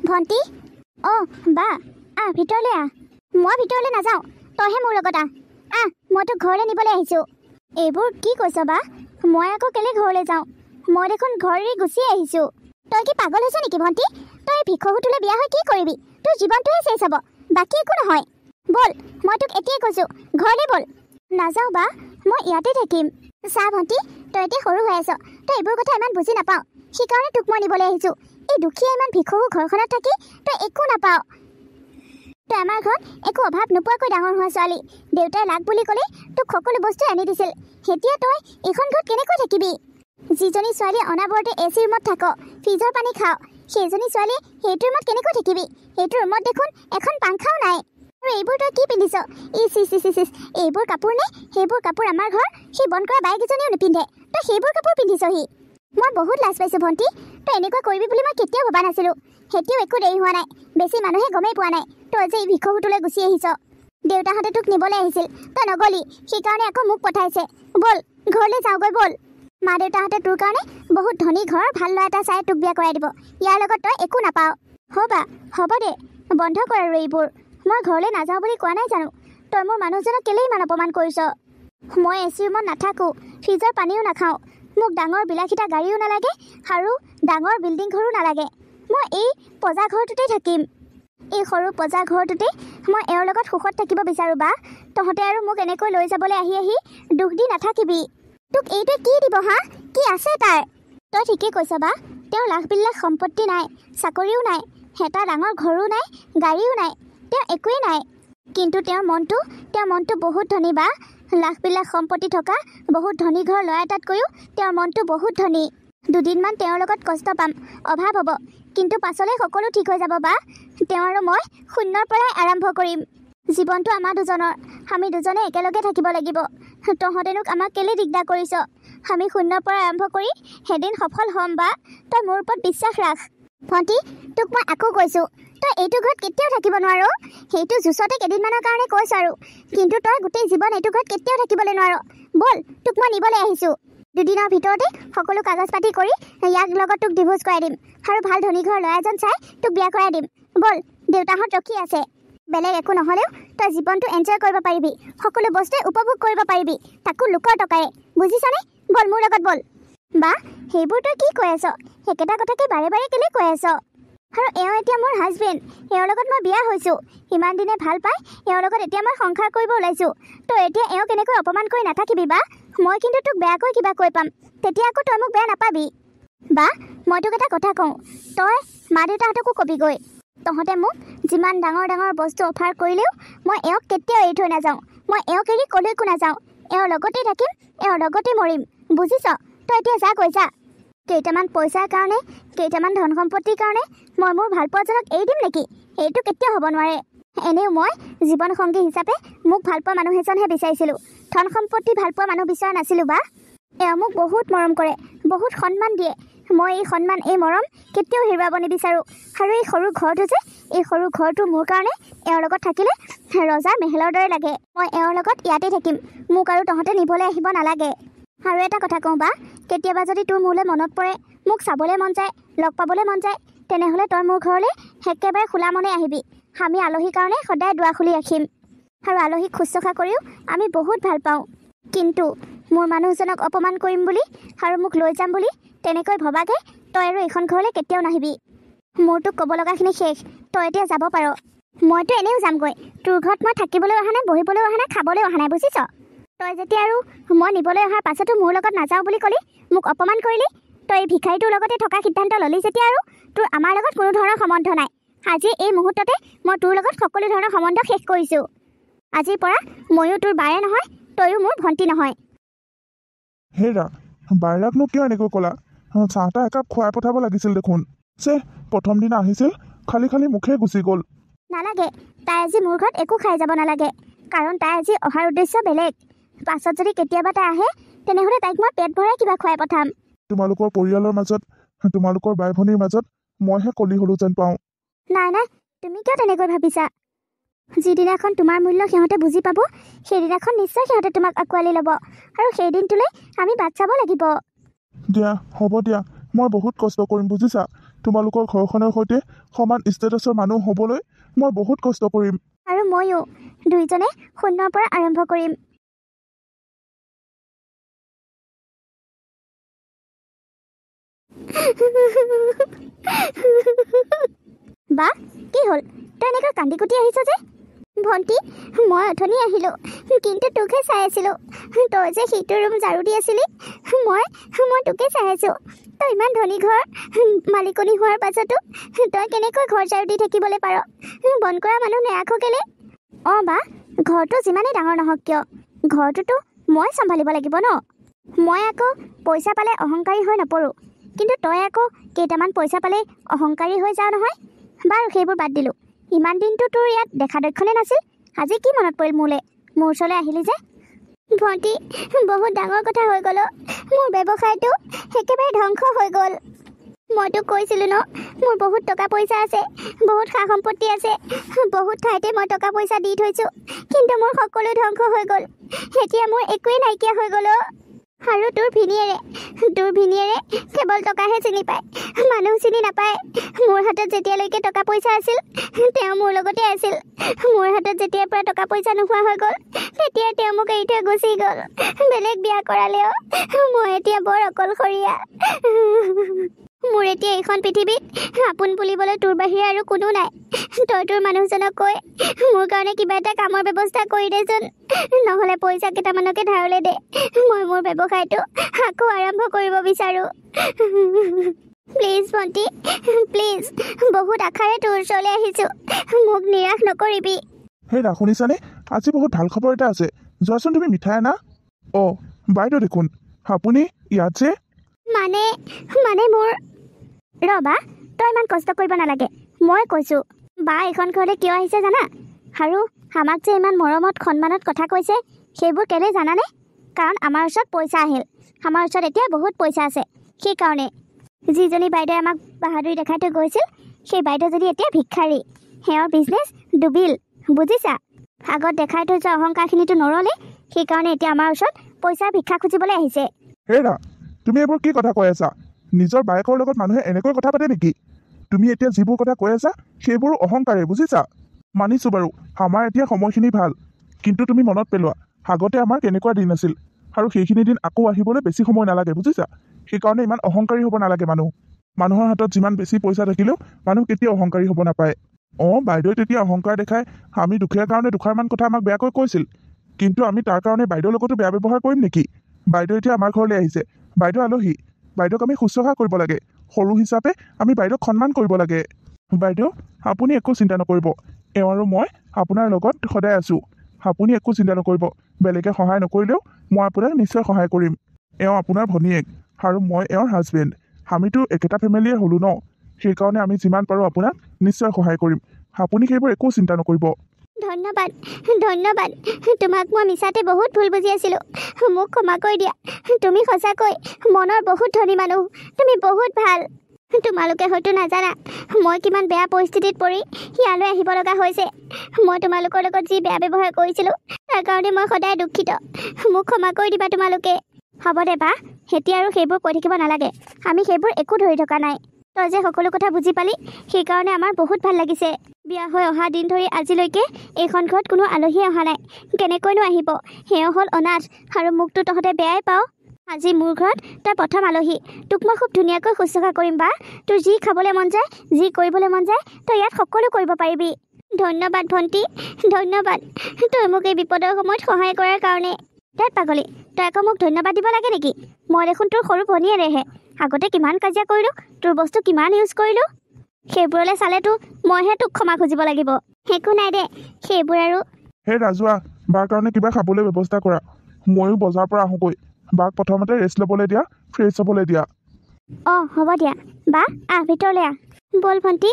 ভণ্টি বা ভিতৰলৈ মই ভিতৰলৈ নাযাওঁ তইহে মোৰ লগত মই তোক ঘৰলৈ নিবলৈ আহিছোঁ এইবোৰ কি কৈছ বা মই আকৌ কেলে ঘৰলৈ যাওঁ মই দেখোন ঘৰ এৰি গুচি আহিছোঁ তই কি পাগল হৈছ নেকি ভণ্টি তই ভিক্ষুকটোলৈ বিয়া হৈ কি কৰিবি তোৰ জীৱনটোহে চেচ হ'ব বাকী একো নহয় বল মই তোক এতিয়াই কৈছোঁ ঘৰলৈ বল নাযাওঁ বা মই ইয়াতে থাকিম চা ভণ্টি তই এতিয়া সৰু হৈ আছ তই এইবোৰ কথা ইমান বুজি নাপাওঁ সেইকাৰণে তোক মই নিবলৈ আহিছোঁ এই দুখীয়া ইমান ভিক্ষুক ঘৰখনত থাকি তই একো নাপাওঁ তই আমাৰ ঘৰত একো অভাৱ নোপোৱাকৈ ডাঙৰ হোৱা ছোৱালী দেউতাই লাগ বুলি ক'লে তোক সকলো বস্তু আনি দিছিল এতিয়া তই এইখন ঘৰত কেনেকৈ থাকিবি যিজনী ছোৱালীয়ে অনাবৰতে এচি ৰুমত থাক ফ্ৰিজৰ পানী খাওঁ সেইজনী ছোৱালীয়ে সেইটো ৰুমত কেনেকৈ থাকিবি সেইটো ৰুমত দেখোন এখন পাংখাও নাই আৰু এইবোৰ তই কি পিন্ধিছ ইচ এইবোৰ কাপোৰ নে সেইবোৰ কাপোৰ আমাৰ ঘৰ সেই বন কৰা বাইকেইজনীও নিপিন্ধে তই সেইবোৰ কাপোৰ পিন্ধিছহি মই বহুত লাজ পাইছোঁ ভণ্টি তই এনেকুৱা কৰিবি বুলি মই কেতিয়াও ভবা নাছিলোঁ সেইটোও একো দেৰি হোৱা নাই বেছি মানুহে গমেই পোৱা নাই তই যে এই ভিক্ষুকটোলৈ গুচি আহিছ দেউতাহঁতে তোক নিবলৈ আহিছিল তই নগলি সেইকাৰণে আকৌ মোক পঠাইছে ব'ল ঘৰলৈ যাওঁগৈ ব'ল মা দেউতাহঁতে তোৰ কাৰণে বহুত ধনী ঘৰ ভাল ল'ৰা এটা চাই তোক বিয়া কৰাই দিব ইয়াৰ লগত তই একো নাপাৱ হ'ব দে বন্ধ কৰ আৰু এইবোৰ মই ঘৰলৈ নাযাওঁ বুলি কোৱা নাই জানো তই মোৰ মানুহজনক কেলেই ইমান অপমান কৰিছ মই এচি ৰুমত নাথাকোঁ ফ্ৰিজৰ পানীও নাখাওঁ মোক ডাঙৰ বিলাসীতা গাড়ীও নালাগে আৰু ডাঙৰ বিল্ডিং ঘৰো নালাগে মই এই পজা ঘৰটোতেই থাকিম এই সৰু পজা ঘৰটোতে মই এওঁৰ লগত সুখত থাকিব বিচাৰোঁ বা তহঁতে আৰু মোক এনেকৈ লৈ যাবলৈ আহি দুখ দি নাথাকিবি তোক এইটোৱে কি দিব কি আছে তাৰ তই ঠিকেই কৈছ বা তেওঁৰ লাখ বিলাক সম্পত্তি নাই চাকৰিও নাই এটা ডাঙৰ ঘৰো নাই গাড়ীও নাই তেওঁ একোৱেই নাই কিন্তু তেওঁৰ মনটো বহুত ধনী বা লাখ বিলাক সম্পত্তি থকা বহুত ধনী ঘৰ ল'ৰা এটাতকৈও তেওঁৰ মনটো বহুত ধনী দুদিনমান তেওঁৰ লগত কষ্ট পাম অভাৱ হ'ব কিন্তু পাছলৈ সকলো ঠিক হৈ যাব বা তেওঁ আৰু মই শূন্যৰ পৰাই আৰম্ভ কৰিম জীৱনটো আমাৰ দুজনৰ আমি দুজনে একেলগে থাকিব লাগিব তহঁতেনোক আমাক কেলে দিগদাৰ কৰিছ আমি শূন্যৰ পৰা আৰম্ভ কৰি এদিন সফল হ'ম বা তই মোৰ ওপৰত বিশ্বাস ৰাখ ভণ্টি তোক মই আকৌ কৈছোঁ তই এইটো ঘৰত কেতিয়াও থাকিব নোৱাৰ সেইটো জুচতে কেইদিনমানৰ কাৰণে কৈছোঁ আৰু কিন্তু তই গোটেই জীৱন এইটো ঘৰত কেতিয়াও থাকিবলৈ নোৱাৰ ব'ল তোক মই নিবলৈ আহিছোঁ দুদিনৰ ভিতৰতে সকলো কাগজ পাতি কৰি ইয়াক লগত তোক ডিভোৰ্চ কৰাই দিম আৰু ভাল ধনী ঘৰ ল'ৰা এজন চাই তোক বিয়া কৰাই দিম ব'ল দেউতাহঁত ৰখি আছে বেলেগ একো নহ'লেও তই জীৱনটো এনজয় কৰিব পাৰিবি সকলো বস্তুৱে উপভোগ কৰিব পাৰিবি তাকো লোকৰ টকাৰে বুজিছনে ব'ল মোৰ লগত ব'ল বা সেইবোৰ তই কি কৈ আছ একেটা কথাকে বাৰে বাৰে কেলে কৈ আছ আৰু এওঁ এতিয়া মোৰ হাজবেণ্ড এওঁৰ লগত মই বিয়া হৈছোঁ ইমান দিনে ভাল পাই এওঁৰ লগত এতিয়া মই সংসাৰ কৰিব ওলাইছোঁ তই এতিয়া এওঁ কেনেকৈ অপমান কৰি নাথাকিবি বা মই কিন্তু তোক বেয়াকৈ কিবা কৈ পাম তেতিয়া আকৌ তই মোক বেয়া নাপাবি বা মই তোক এটা কথা কওঁ তই মা দেউতাহঁতকো কবিগৈ তহঁতে মোক যিমান ডাঙৰ ডাঙৰ বস্তু অফাৰ কৰিলেও মই এওঁক কেতিয়াও এৰি থৈ নাযাওঁ মই এওঁক এৰি ক'লৈকো নাযাওঁ এওঁৰ লগতেই থাকিম এওঁৰ লগতেই মৰিম বুজিছ তই এতিয়া যা কেইটামান পইচাৰ কাৰণে কেইটামান ধন সম্পত্তিৰ কাৰণে মই মোৰ ভালপোৱাজনক এৰি দিম নেকি এইটো কেতিয়াও হ'ব নোৱাৰে এনেও মই জীৱন সংগী হিচাপে মোক ভালপোৱা মানুহ এজনহে বিচাৰিছিলোঁ ধন সম্পত্তি ভালপোৱা মানুহ বিচৰা নাছিলোঁ বা এওঁ মোক বহুত মৰম কৰে বহুত সন্মান দিয়ে মই এই সন্মান এই মৰম কেতিয়াও হেৰুৱাব নিবিচাৰোঁ আৰু এই সৰু ঘৰটো মোৰ কাৰণে এওঁৰ লগত থাকিলে ৰজাৰ মেহেলৰ দৰে লাগে মই এওঁৰ লগত ইয়াতে থাকিম মোক আৰু তহঁতে নিবলৈ আহিব নালাগে আৰু এটা কথা কওঁ বা কেতিয়াবা যদি তোৰ মোলৈ মনত পৰে মোক চাবলৈ মন যায় লগ পাবলৈ মন যায় তেনেহ'লে তই মোৰ ঘৰলৈ একেবাৰে খোলা মনে আহিবি আমি আলহীৰ কাৰণে সদায় দুৱাৰ খুলি ৰাখিম আৰু আলহীক শুশ্ৰূষা কৰিও আমি বহুত ভাল পাওঁ কিন্তু মোৰ মানুহজনক অপমান কৰিম বুলি আৰু মোক লৈ যাম বুলি তেনেকৈ ভবাকৈ তই আৰু এইখন ঘৰলৈ কেতিয়াও নাহিবি মোৰতো ক'ব লগাখিনি শেষ তই এতিয়া যাব পাৰ মইতো এনেও যামগৈ তোৰ ঘৰত মই থাকিবলৈ অহা নাই বহিবলৈ অহা নাই খাবলৈ অহা নাই বুজিছ তই যেতিয়া আৰু মই নিবলৈ অহাৰ পাছতো মোৰ লগত নাযাওঁ বুলি ক'লি মোক অপমান কৰিলি তই এই ভিক্ষাৰীটোৰ লগতে থকা সিদ্ধান্ত ল'লি যেতিয়া আৰু তোৰ আমাৰ লগত কোনো ধৰণৰ সম্বন্ধ নাই আজি এই মুহূৰ্ততে মই তোৰ লগত সকলো ধৰণৰ সম্বন্ধ শেষ কৰিছোঁ আজিৰ পৰা ময়ো তোৰ বায়ে নহয় তয়ো মোৰ ভণ্টি নহয় হেৰা বাইৰাকনো কিয় এনেকৈ ক'লা চাহ তাহ একাপ খুৱাই পঠাব লাগিছিল দেখোন প্ৰথম দিনা আহিছিল খালি মুখে গুচি গ'ল নালাগে তাই আজি মোৰ ঘৰত একো খাই যাব নালাগে কাৰণ তাই আজি অহাৰ উদ্দেশ্য বেলেগ পাছত যদি কেতিয়াবা তাই আহে তেনেহ'লে তাইক মই পেট ভৰাই কিবা খুৱাই পঠাম তোমালোকৰ পৰিয়ালৰ মাজত তোমালোকৰ বাই ভনীৰ মাজত মইহে কলি হ'লো যেন পাওঁ নাই তুমি কিয় তেনেকৈ ভাবিছা যিদিনাখন তোমাৰ মূল্য সিহঁতে বুজি পাব সেইদিনাখন নিশ্চয় সিহঁতে তোমাক আঁকোৱালি ল'ব আৰু সেই দিনটোলৈ আমি বাট চাব লাগিব দিয়া হ'ব দিয়া মই বহুত কষ্ট কৰিম বুজিছা তোমালোকৰ ঘৰখনৰ সৈতে সমান ষ্টেটাছৰ মানুহ হ'বলৈ মই বহুত কষ্ট কৰিম। আৰু ময়ো দুইজনে শূন্যৰ পৰা আৰম্ভ কৰিম। বা কি হ'ল তই এনেকৈ কান্দি কুটি আহিছ যে? ভণ্টি মই অথনি আহিলোঁ, কিন্তু তোকহে চাই আছিলোঁ। তই যে সিটো ৰুম ঝাৰু দি আছিলি, মই তোকে চাই আছোঁ। তই ইমান ধনী ঘৰ মালিকনী হোৱাৰ পাছতো তই কেনেকৈ ঘৰ ঝাৰু দি থাকিবলৈ পাৰ? বন্ধ কৰা মানুহ নেৰাখ কেলে? অঁ বা, ঘৰটো যিমানেই ডাঙৰ নহওক কিয় ঘৰটোতো মই চম্ভালিব লাগিব ন। মই আকৌ পইচা পালে অহংকাৰী হৈ নপৰোঁ, কিন্তু তই আকৌ কেইটামান পইচা পালে অহংকাৰী হৈ যাওঁ নহয়। বাৰু সেইবোৰ বাদ দিলোঁ। ইমান দিনটো তোৰ ইয়াত দেখা দক্ষণে নাছিল, আজি কি মনত পৰিল মোৰ ওচৰলৈ আহিলি যে? ভণ্টি বহুত ডাঙৰ কথা হৈ গ'ল। মোৰ ব্যৱসায়টো একেবাৰে ধ্বংস হৈ গ'ল। মই তোক কৈছিলোঁ ন, মোৰ বহুত টকা পইচা আছে, বহুত সা সম্পত্তি আছে, বহুত ঠাইতে মই টকা পইচা দি থৈছোঁ, কিন্তু মোৰ সকলো ধ্বংস হৈ গ'ল। এতিয়া মোৰ একোৱেই নাইকিয়া হৈ গ'ল। আৰু তোৰ ভিনীয়েৰে কেৱল টকাহে চিনি পায়, মানুহ চিনি নাপায়। মোৰ হাতত যেতিয়ালৈকে টকা পইচা আছিল তেওঁ মোৰ লগতে আছিল। মোৰ হাতত যেতিয়াৰ পৰা টকা পইচা নোহোৱা হৈ গ'ল তেতিয়াই তেওঁ মোক এৰি থৈ গুচি গ'ল, বেলেগ বিয়া কৰালেও। মই এতিয়া বৰ অকলশৰীয়া। মোৰ এতিয়া এইখন পৃথিৱীত আপোন বুলিবলৈ তোৰ বাহিৰে আৰু কোনো নাই। তই তোৰ মানুহজনক কৈ মোৰ কাৰণে কিবা এটা কামৰ ব্যৱস্থা কৰি দেচোন, নহ'লে পইচা কেইটামানকে ধাৰলৈ দে। মই মোৰ ব্যৱসায়টো আকৌ আৰম্ভ কৰিব বিচাৰোঁ। প্লিজ ভণ্টি, প্লিজ। বহুত আশাৰে তোৰ ওচৰলৈ আহিছোঁ, মোক নিৰাশ নকৰিবি। হেৰা শুনিছানে? আজি বহুত ভাল খবৰ এটা আছে। যোৱাচোন তুমি মিঠাই আনা। অঁ বাইদেউ দেখোন, আপুনি ইয়াত যে? মানে মোৰ ৰবা, তই ইমান কষ্ট কৰিব নালাগে। মই কৈছোঁ বা এইখন ঘৰলৈ কিয় আহিছে জানা? আৰু আমাক যে ইমান মৰমত সন্মানত কথা কৈছে সেইবোৰ কেলৈ জানানে? কাৰণ আমাৰ ওচৰত পইচা আহিল। আমাৰ ওচৰত এতিয়া বহুত পইচা আছে। সেইকাৰণে যিজনী বাইদেৱে আমাক বাহাদুৰি দেখাই থৈ গৈছিল, সেই বাইদেউজনী এতিয়া ভিক্ষাৰী। সেৱাৰ বিজনেছ ডুবিল, বুজিছা? আগত দেখাই থৈ যোৱা অহংকাৰখিনিতো নৰলে, সেইকাৰণে এতিয়া আমাৰ ওচৰত পইচাৰ ভিক্ষা খুজিবলৈ আহিছে। হেৰা তুমি এইবোৰ কি কথা কৈ আছা? নিজৰ বায়েকৰ লগত মানুহে এনেকৈ কথা পাতে নেকি? তুমি এতিয়া যিবোৰ কথা কৈ আছা সেইবোৰো অহংকাৰে, বুজিছা? মানিছোঁ বাৰু আমাৰ এতিয়া সময়খিনি ভাল, কিন্তু তুমি মনত পেলোৱা আগতে আমাৰ কেনেকুৱা দিন আছিল, আৰু সেইখিনি দিন আকৌ আহিবলৈ বেছি সময় নালাগে, বুজিছা? সেইকাৰণে ইমান অহংকাৰী হ'ব নালাগে। মানুহৰ হাতত যিমান বেছি পইচা থাকিলেও মানুহ কেতিয়াও অহংকাৰী হ'ব নাপায়। অঁ বাইদেৱে তেতিয়া অহংকাৰ দেখাই আমি দুখীয়াৰ কাৰণে দুষাৰমান কথা আমাক বেয়াকৈ কৈছিল, কিন্তু আমি তাৰ কাৰণে বাইদেউৰ লগতো বেয়া ব্যৱহাৰ কৰিম নেকি? বাইদেউ এতিয়া আমাৰ ঘৰলৈ আহিছে, বাইদেউ আলহী, বাইদেউক আমি শুশ্ৰূষা কৰিব লাগে। সৰু হিচাপে আমি বাইদেউক সন্মান কৰিব লাগে। বাইদেউ আপুনি একো চিন্তা নকৰিব, এওঁ আৰু মই আপোনাৰ লগত সদায় আছোঁ। আপুনি একো চিন্তা নকৰিব, বেলেগে সহায় নকৰিলেও মই আপোনাক নিশ্চয় সহায় কৰিম। এওঁ আপোনাৰ ভনীয়েক আৰু মই এওঁৰ হাজবেণ্ড। আমিতো একেটা ফেমিলিয়ে হ'লোঁ ন, সেইকাৰণে আমি যিমান পাৰোঁ আপোনাক নিশ্চয় সহায় কৰিম। আপুনি সেইবোৰ একো চিন্তা নকৰিব। ধন্যবাদ, ধন্যবাদ। তোমাক মই মিছাতে বহুত ভুল বুজি আছিলোঁ, মোক ক্ষমা কৰি দিয়া। তুমি সঁচাকৈ মনৰ বহুত ধনী মানুহ, তুমি বহুত ভাল। তোমালোকে হয়তো নাজানা মই কিমান বেয়া পৰিস্থিতিত পৰি ইয়ালৈ আহিব লগা হৈছে। মই তোমালোকৰ লগত যি বেয়া ব্যৱহাৰ কৰিছিলোঁ তাৰ কাৰণে মই সদায় দুখিত। মোক ক্ষমা কৰি দিবা তোমালোকে। হ'ব দে বা, এতিয়া আৰু সেইবোৰ কৈ থাকিব নালাগে। আমি সেইবোৰ একো ধৰি থকা নাই। তই যে সকলো কথা বুজি পালি সেইকাৰণে আমাৰ বহুত ভাল লাগিছে। বিয়া হৈ অহা দিন ধৰি আজিলৈকে এইখন ঘৰত কোনো আলহীয়ে অহা নাই। কেনেকৈনো আহিব? সেও হ'ল অনাথ, আৰু মোকতো তহঁতে বেয়াই পাওঁ। আজি মোৰ ঘৰত তই প্ৰথম আলহী। তোক মই খুব ধুনীয়াকৈ শুশ্ৰূষা কৰিম বা। তোৰ যি খাবলৈ মন যায়, যি কৰিবলৈ মন যায়, তই ইয়াত সকলো কৰিব পাৰিবি। ধন্যবাদ ভণ্টি, ধন্যবাদ। তই মোক এই বিপদৰ সময়ত সহায় কৰাৰ কাৰণে। দেখ পাগলী, তই আকৌ মোক ধন্যবাদ দিব লাগে নেকি? মই দেখোন তোৰ সৰু ভনীয়েৰেহে। আগতে কিমান কাজিয়া কৰিলোঁ, তোৰ বস্তু কিমান ইউজ কৰিলোঁ, সেইবোৰলৈ চালেতো মইহে তোক ক্ষমা খুজিব লাগিব। একো নাই দে, সেইবোৰ আৰু। হে ৰাজুৱা, বাৰ কাৰণে কিবা খাবলৈ ব্যৱস্থা কৰা। ময়ো বজাৰৰ পৰা আহোঁগৈ। বাক প্ৰথমতে ৰেষ্ট ল'বলৈ দিয়া, ফ্ৰেছ হ'বলৈ দিয়া। অঁ হ'ব দিয়া। বা আহ ভিতৰলৈ আহ। ব'ল ভণ্টি।